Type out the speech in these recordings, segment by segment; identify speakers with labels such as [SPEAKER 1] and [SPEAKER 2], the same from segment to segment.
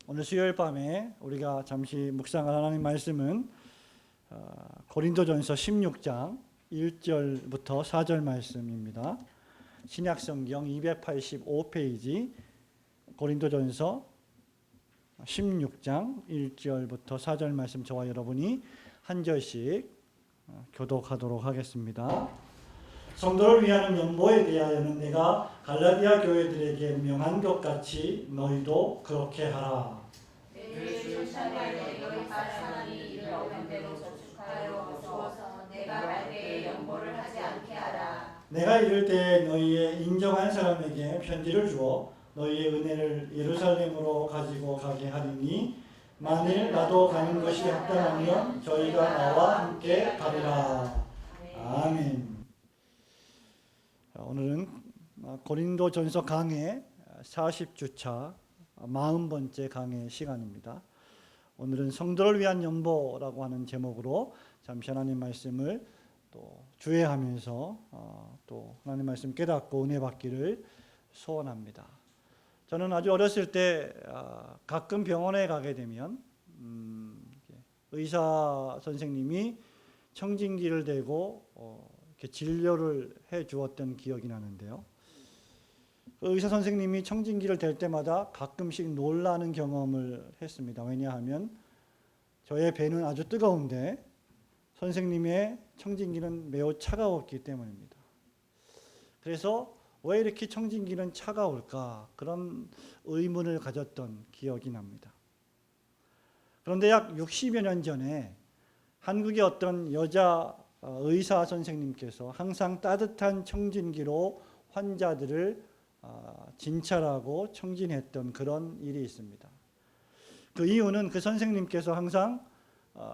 [SPEAKER 1] 오늘 수요일 밤에 우리가 잠시 묵상할 하나님 말씀은 고린도전서 16장 1절부터 4절 말씀입니다. 신약성경 285페이지 고린도전서 16장 1절부터 4절 말씀 저와 여러분이 한 절씩 교독하도록 하겠습니다. 성도를 위하는 연보에 대하여는 내가 갈라디아 교회들에게 명한 것 같이 너희도 그렇게 하라.
[SPEAKER 2] 늘 춘찬하여 너희 각 사람이 이를 얻은 대로 저축하여 주어서 내가 갈 때에 연보를 하지 않게 하라.
[SPEAKER 1] 내가 이를 때 너희의 인정한 사람에게 편지를 주어 너희의 은혜를 예루살렘으로 가지고 가게 하리니 만일 나도 가는 것이 합당하면 저희가 나와 함께 가리라. 아멘. 오늘은 고린도전서 강해 40주차 40번째 강해 시간입니다. 오늘은 성도를 위한 연보라고 하는 제목으로 잠시 하나님 말씀을 또 주의하면서 또 하나님 말씀 깨닫고 은혜 받기를 소원합니다. 저는 아주 어렸을 때 가끔 병원에 가게 되면 의사 선생님이 청진기를 대고 이렇게 진료를 해 주었던 기억이 나는데요. 의사 선생님이 청진기를 댈 때마다 가끔씩 놀라는 경험을 했습니다. 왜냐하면 저의 배는 아주 뜨거운데 선생님의 청진기는 매우 차가웠기 때문입니다. 그래서 왜 이렇게 청진기는 차가울까? 그런 의문을 가졌던 기억이 납니다. 그런데 약 60여 년 전에 한국의 어떤 여자 의사 선생님께서 항상 따뜻한 청진기로 환자들을 진찰하고 청진했던 그런 일이 있습니다. 그 이유는 그 선생님께서 항상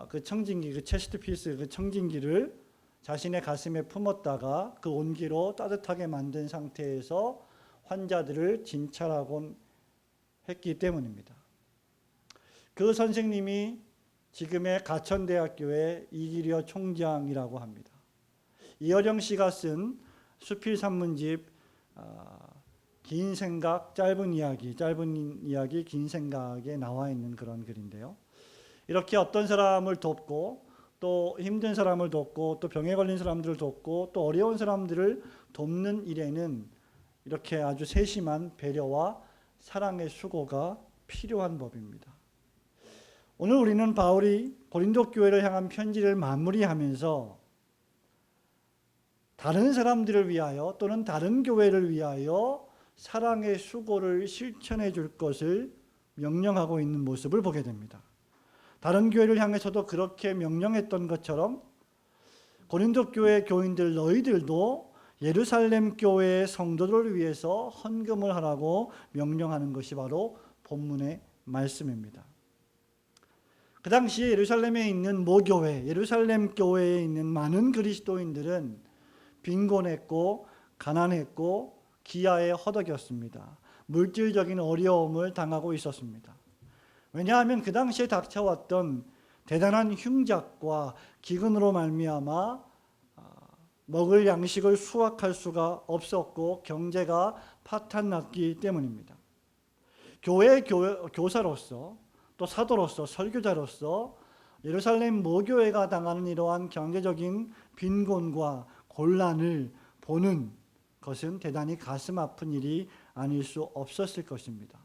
[SPEAKER 1] 그 청진기, 그 체스트피스 그 청진기를 자신의 가슴에 품었다가 그 온기로 따뜻하게 만든 상태에서 환자들을 진찰하곤 했기 때문입니다. 그 선생님이 지금의 가천대학교의 이기려 총장이라고 합니다. 이어령 씨가 쓴 수필 산문집 긴 생각 짧은 이야기 긴 생각에 나와 있는 그런 글인데요. 이렇게 어떤 사람을 돕고 또 힘든 사람을 돕고 또 병에 걸린 사람들을 돕고 또 어려운 사람들을 돕는 일에는 이렇게 아주 세심한 배려와 사랑의 수고가 필요한 법입니다. 오늘 우리는 바울이 고린도 교회를 향한 편지를 마무리하면서 다른 사람들을 위하여 또는 다른 교회를 위하여 사랑의 수고를 실천해 줄 것을 명령하고 있는 모습을 보게 됩니다. 다른 교회를 향해서도 그렇게 명령했던 것처럼 고린도 교회 교인들 너희들도 예루살렘 교회의 성도들을 위해서 헌금을 하라고 명령하는 것이 바로 본문의 말씀입니다. 그 당시에 예루살렘에 있는 모교회, 예루살렘 교회에 있는 많은 그리스도인들은 빈곤했고 가난했고 기아에 허덕였습니다. 물질적인 어려움을 당하고 있었습니다. 왜냐하면 그 당시에 닥쳐왔던 대단한 흉작과 기근으로 말미암아 먹을 양식을 수확할 수가 없었고 경제가 파탄났기 때문입니다. 교회 교사로서 또 사도로서 설교자로서 예루살렘 모교회가 당하는 이러한 경제적인 빈곤과 곤란을 보는 것은 대단히 가슴 아픈 일이 아닐 수 없었을 것입니다.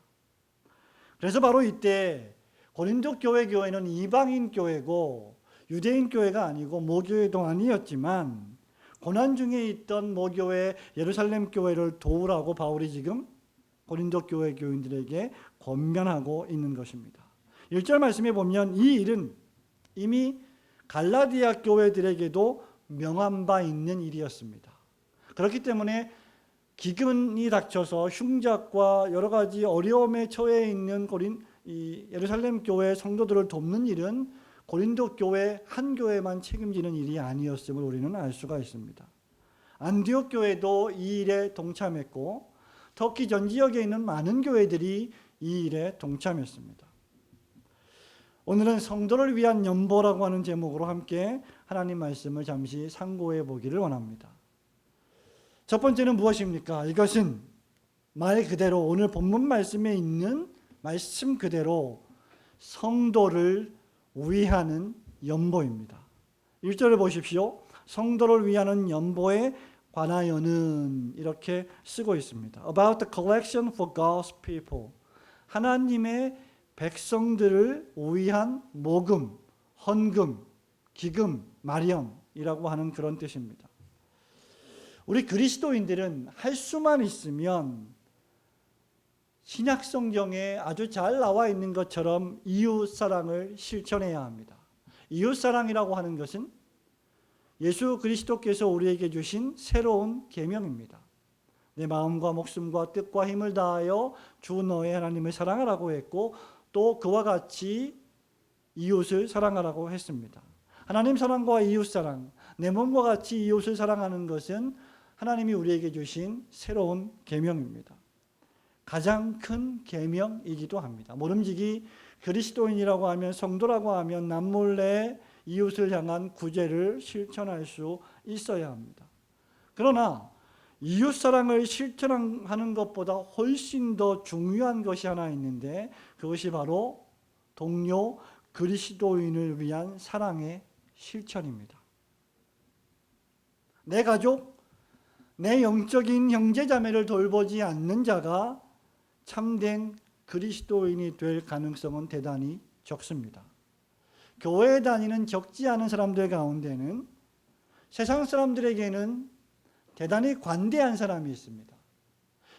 [SPEAKER 1] 그래서 바로 이때 고린도 교회는 이방인 교회고 유대인 교회가 아니고 모교회도 아니었지만 고난 중에 있던 모교회 예루살렘 교회를 도우라고 바울이 지금 고린도 교회 교인들에게 권면하고 있는 것입니다. 1절 말씀에 보면 이 일은 이미 갈라디아 교회들에게도 명한 바 있는 일이었습니다. 그렇기 때문에 기근이 닥쳐서 흉작과 여러 가지 어려움에 처해 있는 예루살렘 교회 성도들을 돕는 일은 고린도 교회 한 교회만 책임지는 일이 아니었음을 우리는 알 수가 있습니다. 안디옥 교회도 이 일에 동참했고 터키 전 지역에 있는 많은 교회들이 이 일에 동참했습니다. 오늘은 성도를 위한 연보라고 하는 제목으로 함께 하나님 말씀을 잠시 상고해 보기를 원합니다. 첫 번째는 무엇입니까? 이것은 말 그대로 오늘 본문 말씀에 있는 말씀 그대로 성도를 위하는 연보입니다. 1절을 보십시오. 성도를 위하는 연보에 관하여는 이렇게 쓰고 있습니다. About the collection for God's people. 하나님의 백성들을 위한 모금, 헌금, 기금, 마련이라고 하는 그런 뜻입니다. 우리 그리스도인들은 할 수만 있으면 신약 성경에 아주 잘 나와 있는 것처럼 이웃 사랑을 실천해야 합니다. 이웃 사랑이라고 하는 것은 예수 그리스도께서 우리에게 주신 새로운 계명입니다. 내 마음과 목숨과 뜻과 힘을 다하여 주 너의 하나님을 사랑하라고 했고 또 그와 같이 이웃을 사랑하라고 했습니다. 하나님 사랑과 이웃 사랑, 내 몸과 같이 이웃을 사랑하는 것은 하나님이 우리에게 주신 새로운 계명입니다. 가장 큰 계명이기도 합니다. 모름지기 그리스도인이라고 하면, 성도라고 하면 남몰래 이웃을 향한 구제를 실천할 수 있어야 합니다. 그러나 이웃 사랑을 실천하는 것보다 훨씬 더 중요한 것이 하나 있는데 그것이 바로 동료 그리스도인을 위한 사랑의 실천입니다. 내 가족, 내 영적인 형제자매를 돌보지 않는 자가 참된 그리스도인이 될 가능성은 대단히 적습니다. 교회에 다니는 적지 않은 사람들 가운데는 세상 사람들에게는 대단히 관대한 사람이 있습니다.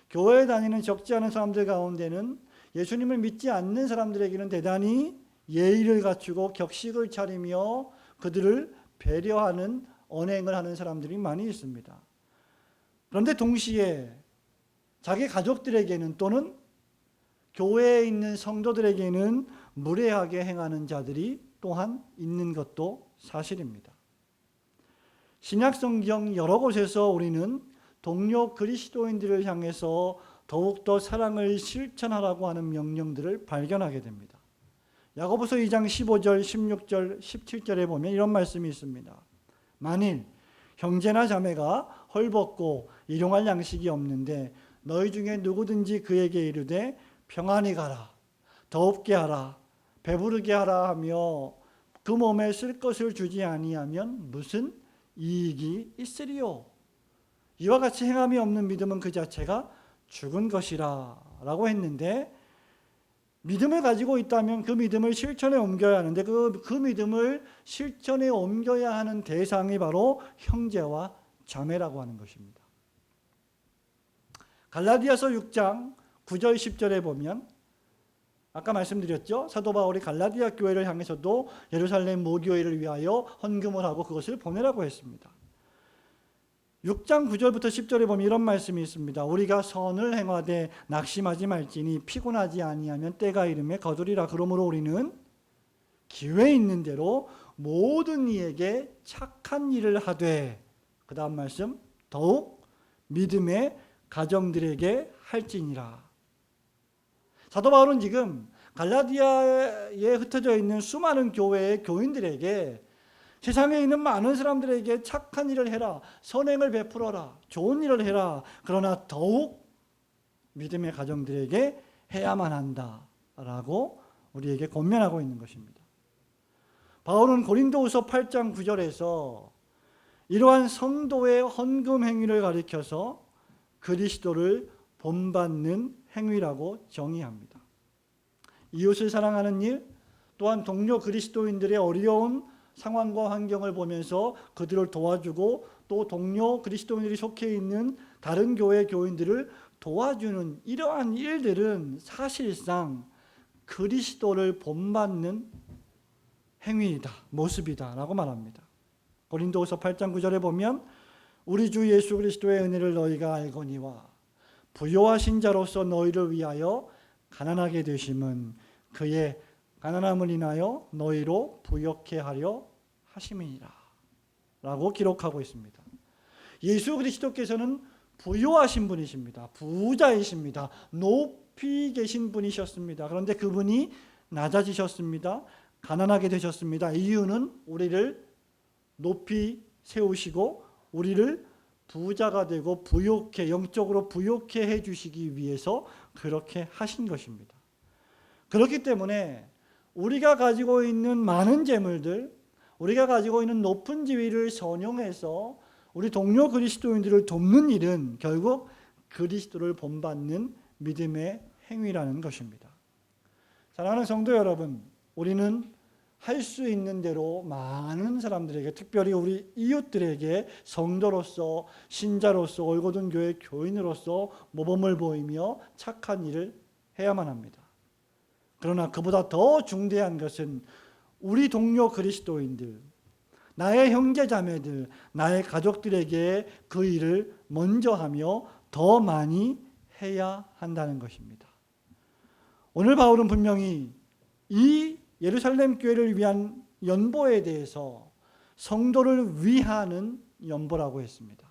[SPEAKER 1] 교회에 다니는 적지 않은 사람들 가운데는 예수님을 믿지 않는 사람들에게는 대단히 예의를 갖추고 격식을 차리며 그들을 배려하는 언행을 하는 사람들이 많이 있습니다. 그런데 동시에 자기 가족들에게는 또는 교회에 있는 성도들에게는 무례하게 행하는 자들이 또한 있는 것도 사실입니다. 신약 성경 여러 곳에서 우리는 동료 그리스도인들을 향해서 더욱더 사랑을 실천하라고 하는 명령들을 발견하게 됩니다. 야고보서 2장 15절, 16절, 17절에 보면 이런 말씀이 있습니다. 만일 형제나 자매가 헐벗고 일용할 양식이 없는데 너희 중에 누구든지 그에게 이르되 평안히 가라, 더웁게 하라, 배부르게 하라 하며 그 몸에 쓸 것을 주지 아니하면 무슨 이익이 있으리요? 이와 같이 행함이 없는 믿음은 그 자체가 죽은 것이라 라고 했는데, 믿음을 가지고 있다면 그 믿음을 실천에 옮겨야 하는데 그 믿음을 실천에 옮겨야 하는 대상이 바로 형제와 자매라고 하는 것입니다. 갈라디아서 6장 9절 10절에 보면 아까 말씀드렸죠. 사도 바울이 갈라디아 교회를 향해서도 예루살렘 모교회를 위하여 헌금을 하고 그것을 보내라고 했습니다. 6장 9절부터 10절에 보면 이런 말씀이 있습니다. 우리가 선을 행하되 낙심하지 말지니 피곤하지 아니하면 때가 이름에 거두리라. 그러므로 우리는 기회 있는 대로 모든 이에게 착한 일을 하되, 그 다음 말씀, 더욱 믿음의 가정들에게 할지니라. 사도 바울은 지금 갈라디아에 흩어져 있는 수많은 교회의 교인들에게 세상에 있는 많은 사람들에게 착한 일을 해라, 선행을 베풀어라, 좋은 일을 해라, 그러나 더욱 믿음의 가정들에게 해야만 한다라고 우리에게 권면하고 있는 것입니다. 바울은 고린도후서 8장 9절에서 이러한 성도의 헌금 행위를 가리켜서 그리스도를 본받는 행위라고 정의합니다. 이웃을 사랑하는 일, 또한 동료 그리스도인들의 어려운 상황과 환경을 보면서 그들을 도와주고 또 동료 그리스도인들이 속해 있는 다른 교회 교인들을 도와주는 이러한 일들은 사실상 그리스도를 본받는 행위이다, 모습이다 라고 말합니다. 고린도후서 8장 9절에 보면 우리 주 예수 그리스도의 은혜를 너희가 알거니와 부요하신 자로서 너희를 위하여 가난하게 되심은 그의 가난함을 인하여 너희로 부욕해 하려 하심이니라 라고 기록하고 있습니다. 예수 그리스도께서는 부요하신 분이십니다. 부자이십니다. 높이 계신 분이셨습니다. 그런데 그분이 낮아지셨습니다. 가난하게 되셨습니다. 이유는 우리를 높이 세우시고 우리를 부자가 되고 부욕해, 영적으로 부욕해 해주시기 위해서 그렇게 하신 것입니다. 그렇기 때문에 우리가 가지고 있는 많은 재물들, 우리가 가지고 있는 높은 지위를 선용해서 우리 동료 그리스도인들을 돕는 일은 결국 그리스도를 본받는 믿음의 행위라는 것입니다. 사랑하는 성도 여러분, 우리는 할 수 있는 대로 많은 사람들에게, 특별히 우리 이웃들에게 성도로서, 신자로서, 올고든 교회 교인으로서 모범을 보이며 착한 일을 해야만 합니다. 그러나 그보다 더 중대한 것은 우리 동료 그리스도인들, 나의 형제 자매들, 나의 가족들에게 그 일을 먼저 하며 더 많이 해야 한다는 것입니다. 오늘 바울은 분명히 이 예루살렘 교회를 위한 연보에 대해서 성도를 위하는 연보라고 했습니다.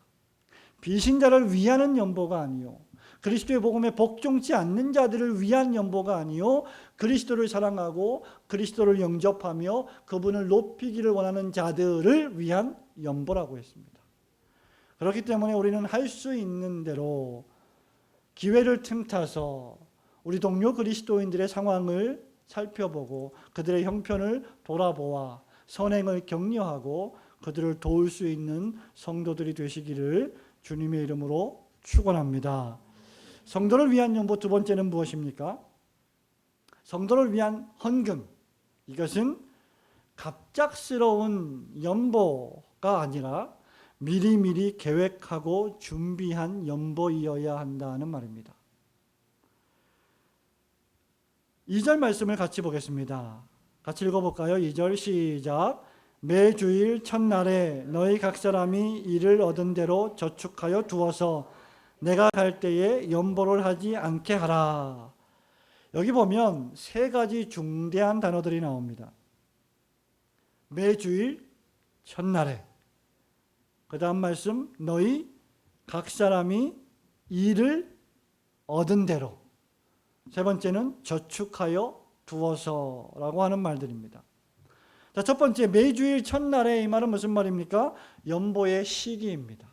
[SPEAKER 1] 비신자를 위하는 연보가 아니요, 그리스도의 복음에 복종치 않는 자들을 위한 연보가 아니요, 그리스도를 사랑하고 그리스도를 영접하며 그분을 높이기를 원하는 자들을 위한 연보라고 했습니다. 그렇기 때문에 우리는 할 수 있는 대로 기회를 틈타서 우리 동료 그리스도인들의 상황을 살펴보고 그들의 형편을 돌아보아 선행을 격려하고 그들을 도울 수 있는 성도들이 되시기를 주님의 이름으로 축원합니다. 성도를 위한 연보 두 번째는 무엇입니까? 성도를 위한 헌금. 이것은 갑작스러운 연보가 아니라 미리미리 계획하고 준비한 연보이어야 한다는 말입니다. 2절 말씀을 같이 보겠습니다. 같이 읽어볼까요? 2절 시작. 매 주일 첫날에 너희 각 사람이 이를 얻은 대로 저축하여 두어서 내가 갈 때에 연보를 하지 않게 하라. 여기 보면 세 가지 중대한 단어들이 나옵니다. 매 주일 첫날에, 그 다음 말씀 너희 각 사람이 이를 얻은 대로, 세 번째는 저축하여 두어서라고 하는 말들입니다. 자, 첫 번째 매주일 첫날에, 이 말은 무슨 말입니까? 연보의 시기입니다.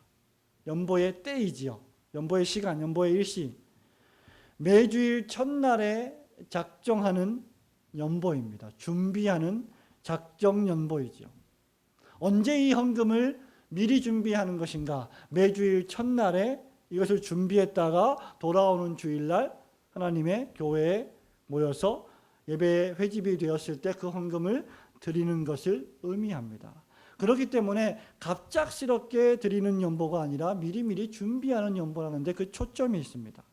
[SPEAKER 1] 연보의 때이지요. 연보의 시간, 연보의 일시. 매주일 첫날에 작정하는 연보입니다. 준비하는 작정 연보이죠. 언제 이 헌금을 미리 준비하는 것인가? 매주일 첫날에 이것을 준비했다가 돌아오는 주일날 하나님의 교회에 모여서 예배 회집이 되었을 때 그 헌금을 드리는 것을 의미합니다. 그렇기 때문에 갑작스럽게 드리는 연보가 아니라 미리미리 준비하는 연보라는데 그 초점이 있습니다.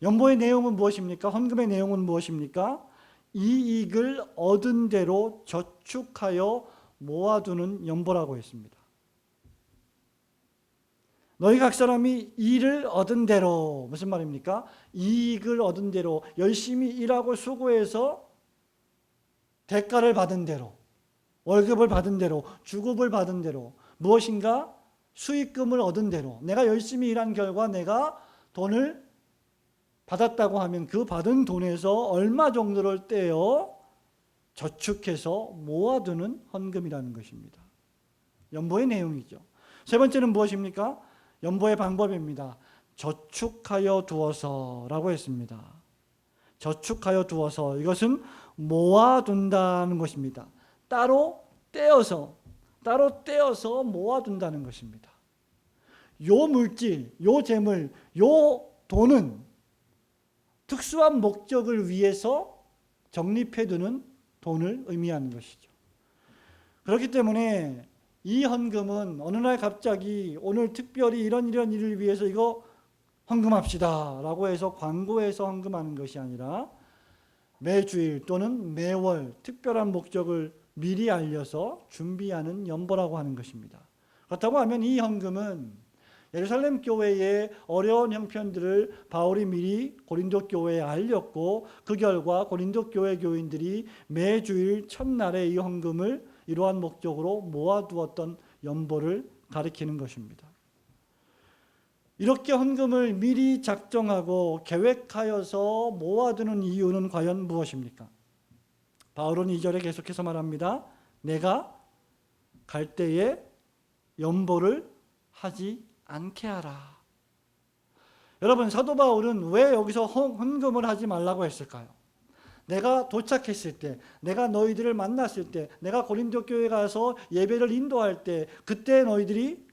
[SPEAKER 1] 연보의 내용은 무엇입니까? 헌금의 내용은 무엇입니까? 이익을 얻은 대로 저축하여 모아두는 연보라고 했습니다. 너희 각 사람이 일을 얻은 대로, 무슨 말입니까? 이익을 얻은 대로, 열심히 일하고 수고해서 대가를 받은 대로, 월급을 받은 대로, 주급을 받은 대로, 무엇인가 수익금을 얻은 대로, 내가 열심히 일한 결과 내가 돈을 받았다고 하면 그 받은 돈에서 얼마 정도를 떼어 저축해서 모아두는 헌금이라는 것입니다. 연보의 내용이죠. 세 번째는 무엇입니까? 연보의 방법입니다. 저축하여 두어서라고 했습니다. 저축하여 두어서, 이것은 모아둔다는 것입니다. 따로 떼어서 모아둔다는 것입니다. 요 물질, 요 재물, 요 돈은 특수한 목적을 위해서 적립해두는 돈을 의미하는 것이죠. 그렇기 때문에 이 헌금은 어느 날 갑자기 오늘 특별히 이런 일을 위해서 이거 헌금합시다 라고 해서 광고해서 헌금하는 것이 아니라 매주일 또는 매월 특별한 목적을 미리 알려서 준비하는 연보라고 하는 것입니다. 그렇다고 하면 이 헌금은 예루살렘 교회의 어려운 형편들을 바울이 미리 고린도 교회에 알렸고 그 결과 고린도 교회 교인들이 매주일 첫날에 이 헌금을 이러한 목적으로 모아두었던 연보를 가리키는 것입니다. 이렇게 헌금을 미리 작정하고 계획하여서 모아두는 이유는 과연 무엇입니까? 바울은 2절에 계속해서 말합니다. 내가 갈 때에 연보를 하지 않게 하라. 여러분, 사도 바울은 왜 여기서 헌금을 하지 말라고 했을까요? 내가 도착했을 때, 내가 너희들을 만났을 때, 내가 고린도 교회 가서 예배를 인도할 때, 그때 너희들이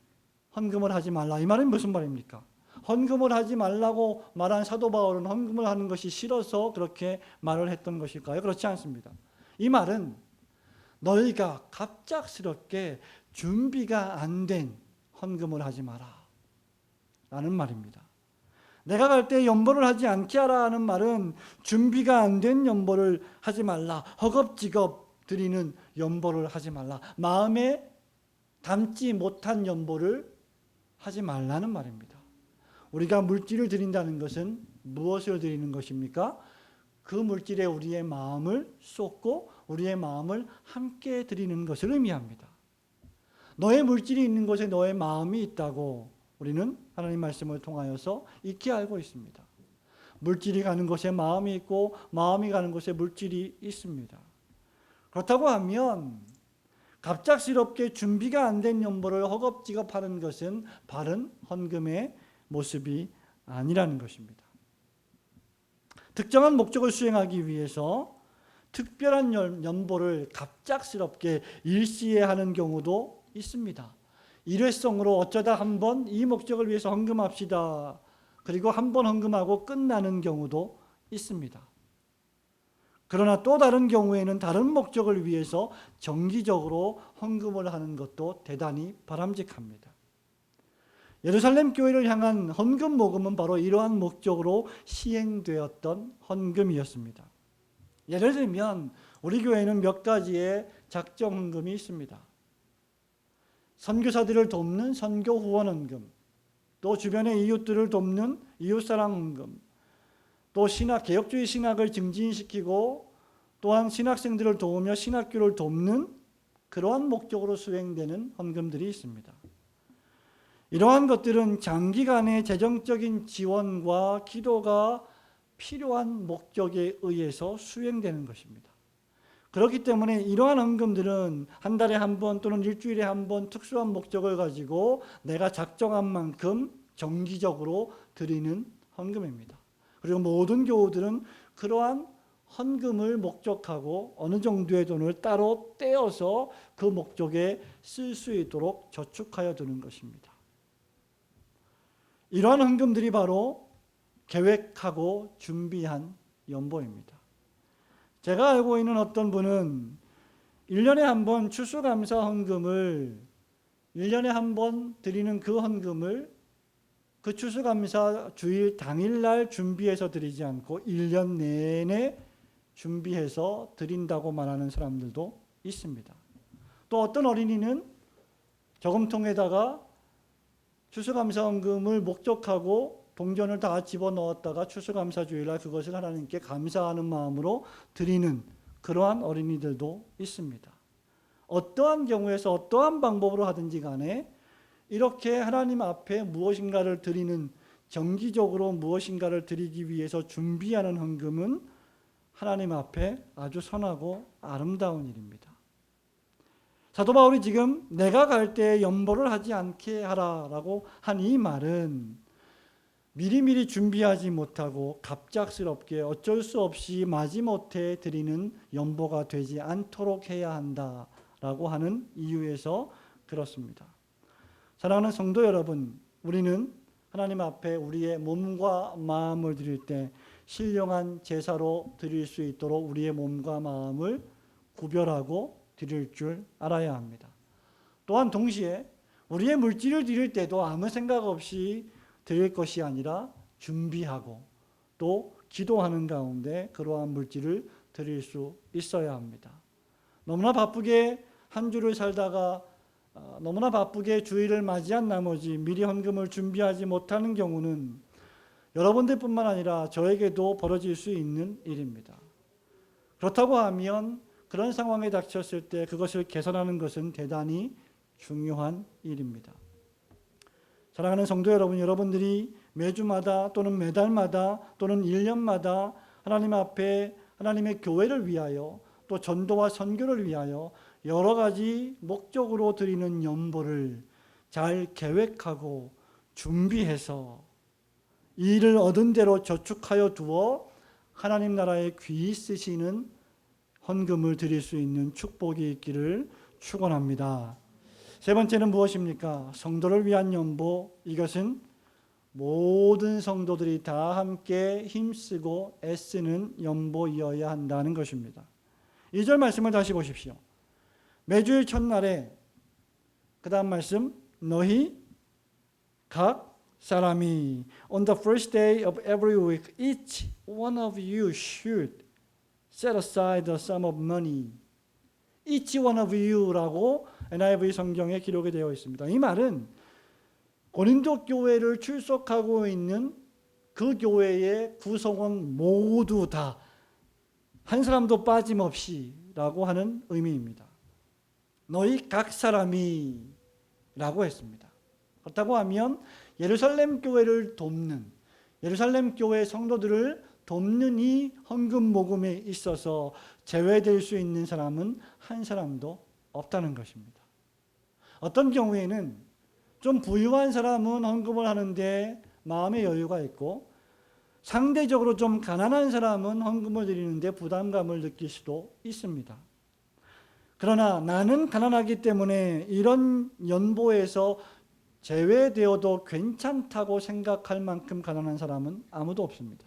[SPEAKER 1] 헌금을 하지 말라. 이 말은 무슨 말입니까? 헌금을 하지 말라고 말한 사도 바울은 헌금을 하는 것이 싫어서 그렇게 말을 했던 것일까요? 그렇지 않습니다. 이 말은 너희가 갑작스럽게 준비가 안 된 헌금을 하지 마라 라는 말입니다. 내가 갈 때 연보를 하지 않게 하라 하는 말은 준비가 안 된 연보를 하지 말라. 허겁지겁 드리는 연보를 하지 말라. 마음에 담지 못한 연보를 하지 말라는 말입니다. 우리가 물질을 드린다는 것은 무엇을 드리는 것입니까? 그 물질에 우리의 마음을 쏟고 우리의 마음을 함께 드리는 것을 의미합니다. 너의 물질이 있는 곳에 너의 마음이 있다고 우리는 하나님 말씀을 통하여서 익히 알고 있습니다. 물질이 가는 곳에 마음이 있고 마음이 가는 곳에 물질이 있습니다. 그렇다고 하면 갑작스럽게 준비가 안 된 연보를 허겁지겁 하는 것은 바른 헌금의 모습이 아니라는 것입니다. 특정한 목적을 수행하기 위해서 특별한 연보를 갑작스럽게 일시에 하는 경우도 있습니다. 일회성으로 어쩌다 한번 이 목적을 위해서 헌금합시다. 그리고 한번 헌금하고 끝나는 경우도 있습니다. 그러나 또 다른 경우에는 다른 목적을 위해서 정기적으로 헌금을 하는 것도 대단히 바람직합니다. 예루살렘 교회를 향한 헌금 모금은 바로 이러한 목적으로 시행되었던 헌금이었습니다. 예를 들면 우리 교회는 몇 가지의 작정 헌금이 있습니다. 선교사들을 돕는 선교 후원 헌금, 또 주변의 이웃들을 돕는 이웃사랑 헌금, 또 개혁주의 신학을 증진시키고 또한 신학생들을 도우며 신학교를 돕는 그러한 목적으로 수행되는 헌금들이 있습니다. 이러한 것들은 장기간의 재정적인 지원과 기도가 필요한 목적에 의해서 수행되는 것입니다. 그렇기 때문에 이러한 헌금들은 한 달에 한 번 또는 일주일에 한 번 특수한 목적을 가지고 내가 작정한 만큼 정기적으로 드리는 헌금입니다. 그리고 모든 교우들은 그러한 헌금을 목적하고 어느 정도의 돈을 따로 떼어서 그 목적에 쓸 수 있도록 저축하여 두는 것입니다. 이러한 헌금들이 바로 계획하고 준비한 연보입니다. 제가 알고 있는 어떤 분은 1년에 한 번 추수감사 헌금을 1년에 한 번 드리는 그 헌금을 그 추수감사 주일 당일날 준비해서 드리지 않고 1년 내내 준비해서 드린다고 말하는 사람들도 있습니다. 또 어떤 어린이는 저금통에다가 추수감사 헌금을 목적하고 동전을 다 집어넣었다가 추수감사 주일날 그것을 하나님께 감사하는 마음으로 드리는 그러한 어린이들도 있습니다. 어떠한 경우에서 어떠한 방법으로 하든지 간에 이렇게 하나님 앞에 무엇인가를 드리는, 정기적으로 무엇인가를 드리기 위해서 준비하는 헌금은 하나님 앞에 아주 선하고 아름다운 일입니다. 사도 바울이 지금 내가 갈 때 연보를 하지 않게 하라라고 한 이 말은 미리미리 준비하지 못하고 갑작스럽게 어쩔 수 없이 마지못해 드리는 연보가 되지 않도록 해야 한다라고 하는 이유에서 그렇습니다. 사랑하는 성도 여러분, 우리는 하나님 앞에 우리의 몸과 마음을 드릴 때 신령한 제사로 드릴 수 있도록 우리의 몸과 마음을 구별하고 드릴 줄 알아야 합니다. 또한 동시에 우리의 물질을 드릴 때도 아무 생각 없이 드릴 것이 아니라 준비하고 또 기도하는 가운데 그러한 물질을 드릴 수 있어야 합니다. 너무나 바쁘게 한 주를 살다가 너무나 바쁘게 주일을 맞이한 나머지 미리 헌금을 준비하지 못하는 경우는 여러분들뿐만 아니라 저에게도 벌어질 수 있는 일입니다. 그렇다고 하면 그런 상황에 닥쳤을 때 그것을 개선하는 것은 대단히 중요한 일입니다. 사랑하는 성도 여러분, 여러분들이 매주마다 또는 매달마다 또는 1년마다 하나님 앞에 하나님의 교회를 위하여 또 전도와 선교를 위하여 여러 가지 목적으로 드리는 연보를 잘 계획하고 준비해서 이 일을 얻은 대로 저축하여 두어 하나님 나라에 귀 쓰시는 헌금을 드릴 수 있는 축복이 있기를 축원합니다. 세 번째는 무엇입니까? 성도를 위한 연보. 이것은 모든 성도들이 다 함께 힘쓰고 애쓰는 연보이어야 한다는 것입니다. 2절 말씀을 다시 보십시오. 매주일 첫날에 그 다음 말씀, 너희 각 사람이 on the first day of every week each one of you should set aside a sum of money. each one of you라고 NIV 성경에 기록이 되어 있습니다. 이 말은 고린도 교회를 출석하고 있는 그 교회의 구성원 모두 다 한 사람도 빠짐없이 라고 하는 의미입니다. 너희 각 사람이 라고 했습니다. 그렇다고 하면 예루살렘 교회를 돕는, 예루살렘 교회 성도들을 돕는 이 헌금 모금에 있어서 제외될 수 있는 사람은 한 사람도 없다는 것입니다. 어떤 경우에는 좀 부유한 사람은 헌금을 하는데 마음의 여유가 있고, 상대적으로 좀 가난한 사람은 헌금을 드리는데 부담감을 느낄 수도 있습니다. 그러나 나는 가난하기 때문에 이런 연보에서 제외되어도 괜찮다고 생각할 만큼 가난한 사람은 아무도 없습니다.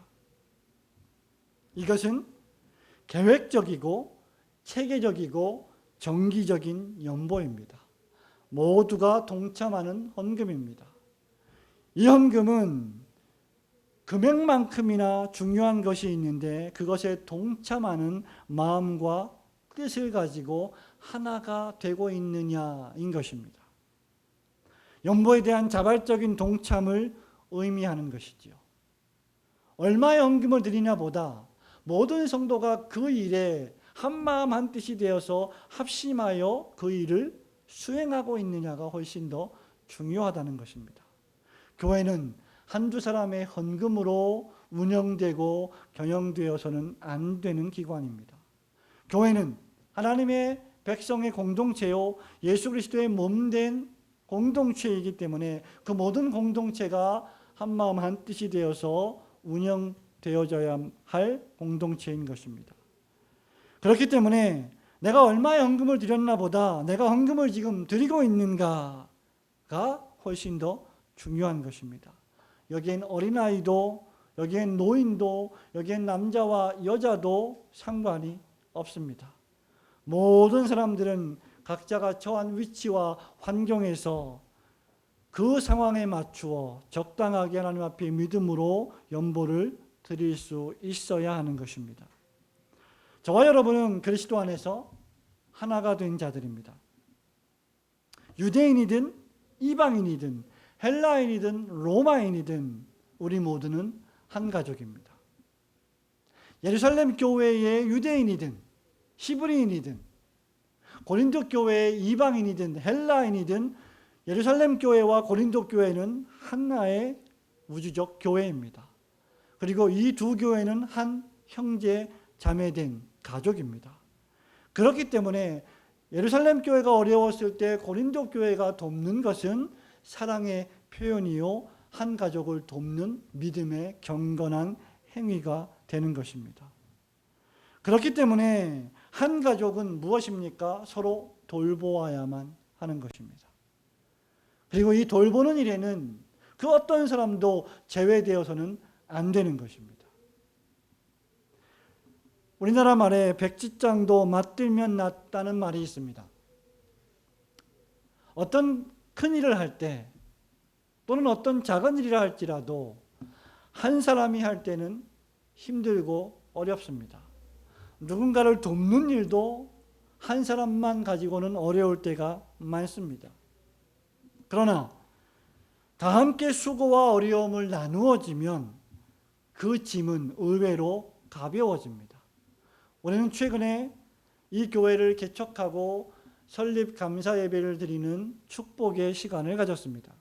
[SPEAKER 1] 이것은 계획적이고 체계적이고 정기적인 연보입니다. 모두가 동참하는 헌금입니다. 이 헌금은 금액만큼이나 중요한 것이 있는데 그것에 동참하는 마음과 뜻을 가지고 하나가 되고 있느냐인 것입니다. 연보에 대한 자발적인 동참을 의미하는 것이지요. 얼마의 헌금을 드리냐 보다 모든 성도가 그 일에 한마음 한뜻이 되어서 합심하여 그 일을 수행하고 있느냐가 훨씬 더 중요하다는 것입니다. 교회는 한두 사람의 헌금으로 운영되고 경영되어서는 안 되는 기관입니다. 교회는 하나님의 백성의 공동체요, 예수 그리스도의 몸된 공동체이기 때문에 그 모든 공동체가 한마음 한뜻이 되어서 운영되어져야 할 공동체인 것입니다. 그렇기 때문에 내가 얼마의 헌금을 드렸나 보다 내가 헌금을 지금 드리고 있는가가 훨씬 더 중요한 것입니다. 여기엔 어린아이도, 여기엔 노인도, 여기엔 남자와 여자도 상관이 없습니다. 모든 사람들은 각자가 처한 위치와 환경에서 그 상황에 맞추어 적당하게 하나님 앞에 믿음으로 연보를 드릴 수 있어야 하는 것입니다. 저와 여러분은 그리스도 안에서 하나가 된 자들입니다. 유대인이든 이방인이든 헬라인이든 로마인이든 우리 모두는 한 가족입니다. 예루살렘 교회의 유대인이든 히브리인이든 고린도 교회의 이방인이든 헬라인이든 예루살렘 교회와 고린도 교회는 하나의 우주적 교회입니다. 그리고 이 두 교회는 한 형제 자매된 가족입니다. 그렇기 때문에 예루살렘 교회가 어려웠을 때 고린도 교회가 돕는 것은 사랑의 표현이요 한 가족을 돕는 믿음의 경건한 행위가 되는 것입니다. 그렇기 때문에 한 가족은 무엇입니까? 서로 돌보아야만 하는 것입니다. 그리고 이 돌보는 일에는 그 어떤 사람도 제외되어서는 안 되는 것입니다. 우리나라 말에 백지장도 맞들면 낫다는 말이 있습니다. 어떤 큰 일을 할 때 또는 어떤 작은 일이라 할지라도 한 사람이 할 때는 힘들고 어렵습니다. 누군가를 돕는 일도 한 사람만 가지고는 어려울 때가 많습니다. 그러나 다 함께 수고와 어려움을 나누어지면 그 짐은 의외로 가벼워집니다. 우리는 최근에 이 교회를 개척하고 설립 감사 예배를 드리는 축복의 시간을 가졌습니다.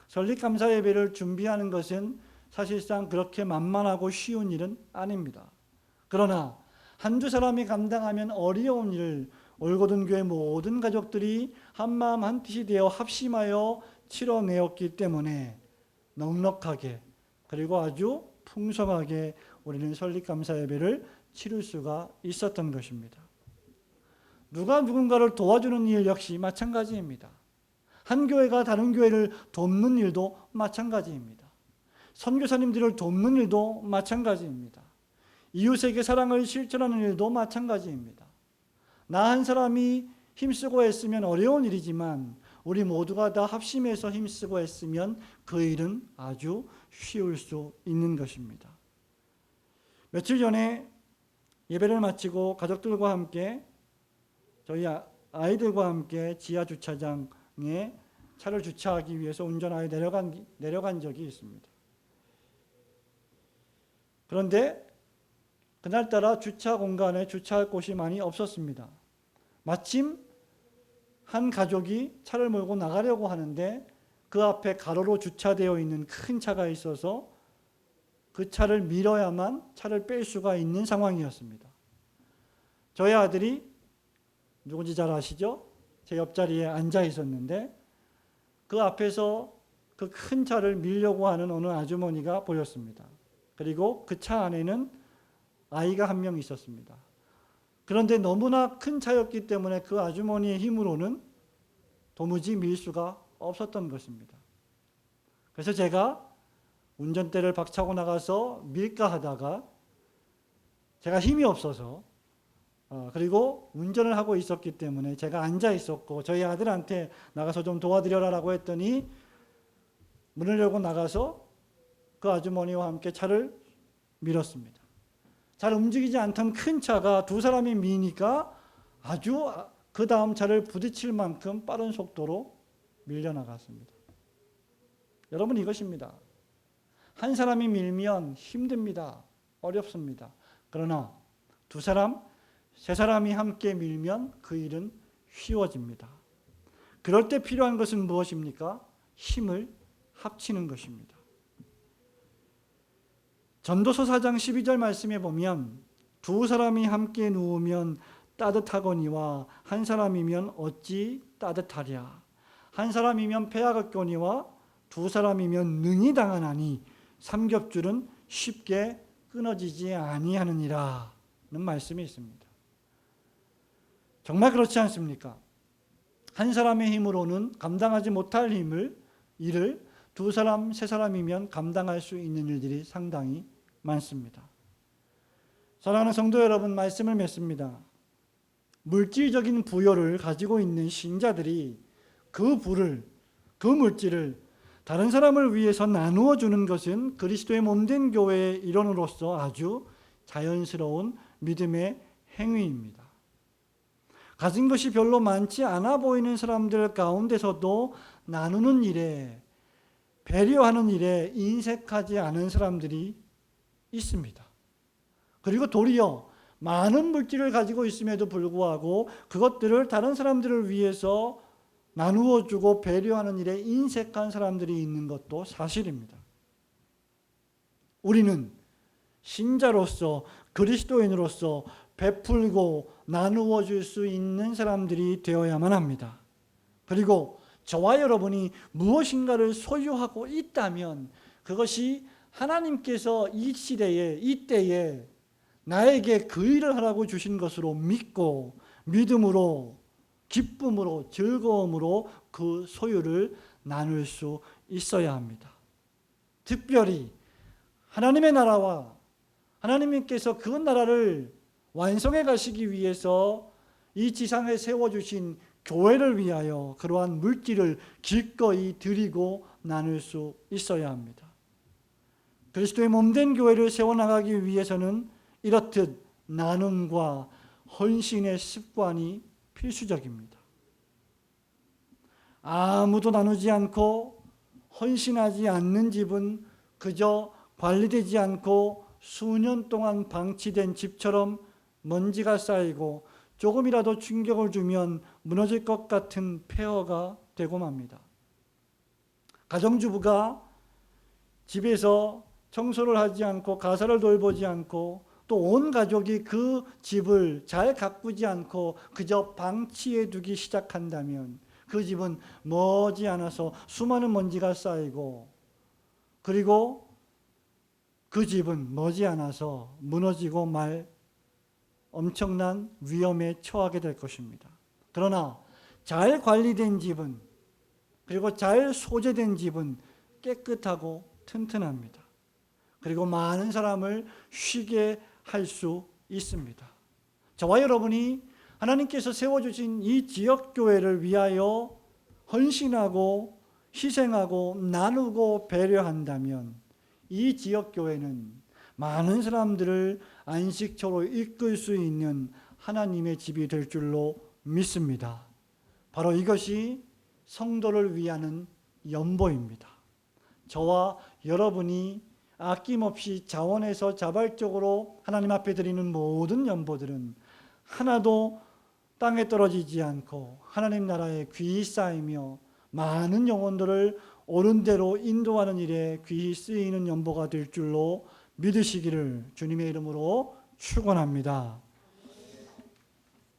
[SPEAKER 1] 설립 감사 예배를 준비하는 것은 사실상 그렇게 만만하고 쉬운 일은 아닙니다. 그러나 한두 사람이 감당하면 어려운 일을 올고든 교회 모든 가족들이 한마음 한뜻이 되어 합심하여 치러내었기 때문에 넉넉하게 그리고 아주 풍성하게 우리는 설립감사 예배를 치를 수가 있었던 것입니다. 누가 누군가를 도와주는 일 역시 마찬가지입니다. 한 교회가 다른 교회를 돕는 일도 마찬가지입니다. 선교사님들을 돕는 일도 마찬가지입니다. 이웃에게 사랑을 실천하는 일도 마찬가지입니다. 나 한 사람이 힘쓰고 애쓰면 어려운 일이지만 우리 모두가 다 합심해서 힘쓰고 애쓰면 그 일은 아주 쉬울 수 있는 것입니다. 며칠 전에 예배를 마치고 가족들과 함께 저희 아이들과 함께 지하 주차장에 차를 주차하기 위해서 운전하여 내려간 적이 있습니다. 그런데 그날따라 주차 공간에 주차할 곳이 많이 없었습니다. 마침 한 가족이 차를 몰고 나가려고 하는데 그 앞에 가로로 주차되어 있는 큰 차가 있어서 그 차를 밀어야만 차를 뺄 수가 있는 상황이었습니다. 저희 아들이 누군지 잘 아시죠? 제 옆자리에 앉아 있었는데 그 앞에서 그 큰 차를 밀려고 하는 어느 아주머니가 보였습니다. 그리고 그 차 안에는 아이가 한 명 있었습니다. 그런데 너무나 큰 차였기 때문에 그 아주머니의 힘으로는 도무지 밀 수가 없었던 것입니다. 그래서 제가 운전대를 박차고 나가서 밀까 하다가 제가 힘이 없어서 그리고 운전을 하고 있었기 때문에 제가 앉아 있었고 저희 아들한테 나가서 좀 도와드려라라고 했더니 문을 열고 나가서 그 아주머니와 함께 차를 밀었습니다. 잘 움직이지 않던 큰 차가 두 사람이 미니까 아주 그 다음 차를 부딪힐 만큼 빠른 속도로 밀려나갔습니다. 여러분, 이것입니다. 한 사람이 밀면 힘듭니다. 어렵습니다. 그러나 두 사람, 세 사람이 함께 밀면 그 일은 쉬워집니다. 그럴 때 필요한 것은 무엇입니까? 힘을 합치는 것입니다. 전도서 4장 12절 말씀에 보면 두 사람이 함께 누우면 따뜻하거니와 한 사람이면 어찌 따뜻하랴. 한 사람이면 패하겠거니와 두 사람이면 능히 당하나니 삼겹줄은 쉽게 끊어지지 아니하느니라 는 말씀이 있습니다. 정말 그렇지 않습니까? 한 사람의 힘으로는 감당하지 못할 일을 두 사람, 세 사람이면 감당할 수 있는 일들이 상당히 많습니다. 사랑하는 성도 여러분, 말씀을 맺습니다. 물질적인 부여를 가지고 있는 신자들이 그 물질을 다른 사람을 위해서 나누어 주는 것은 그리스도의 몸된 교회의 일원으로서 아주 자연스러운 믿음의 행위입니다. 가진 것이 별로 많지 않아 보이는 사람들 가운데서도 나누는 일에, 배려하는 일에 인색하지 않은 사람들이 있습니다. 그리고 도리어 많은 물질을 가지고 있음에도 불구하고 그것들을 다른 사람들을 위해서 나누어 주고 배려하는 일에 인색한 사람들이 있는 것도 사실입니다. 우리는 신자로서, 그리스도인으로서 베풀고 나누어 줄 수 있는 사람들이 되어야만 합니다. 그리고 저와 여러분이 무엇인가를 소유하고 있다면 그것이 하나님께서 이 시대에, 이때에 나에게 그 일을 하라고 주신 것으로 믿고 믿음으로, 기쁨으로, 즐거움으로 그 소유를 나눌 수 있어야 합니다. 특별히 하나님의 나라와 하나님께서 그 나라를 완성해 가시기 위해서 이 지상에 세워주신 교회를 위하여 그러한 물질을 기꺼이 드리고 나눌 수 있어야 합니다. 그리스도의 몸된 교회를 세워나가기 위해서는 이렇듯 나눔과 헌신의 습관이 필수적입니다. 아무도 나누지 않고 헌신하지 않는 집은 그저 관리되지 않고 수년 동안 방치된 집처럼 먼지가 쌓이고 조금이라도 충격을 주면 무너질 것 같은 폐허가 되고 맙니다. 가정주부가 집에서 청소를 하지 않고 가사를 돌보지 않고 또 온 가족이 그 집을 잘 가꾸지 않고 그저 방치해 두기 시작한다면 그 집은 머지않아서 수많은 먼지가 쌓이고 그리고 그 집은 머지않아서 무너지고 말 엄청난 위험에 처하게 될 것입니다. 그러나 잘 관리된 집은, 그리고 잘 소재된 집은 깨끗하고 튼튼합니다. 그리고 많은 사람을 쉬게 할 수 있습니다. 저와 여러분이 하나님께서 세워주신 이 지역교회를 위하여 헌신하고 희생하고 나누고 배려한다면 이 지역교회는 많은 사람들을 안식처로 이끌 수 있는 하나님의 집이 될 줄로 믿습니다. 바로 이것이 성도를 위하는 연보입니다. 저와 여러분이 아낌없이 자원해서 자발적으로 하나님 앞에 드리는 모든 연보들은 하나도 땅에 떨어지지 않고 하나님 나라에 귀히 쌓이며 많은 영혼들을 옳은 대로 인도하는 일에 귀히 쓰이는 연보가 될 줄로 믿으시기를 주님의 이름으로 축원합니다.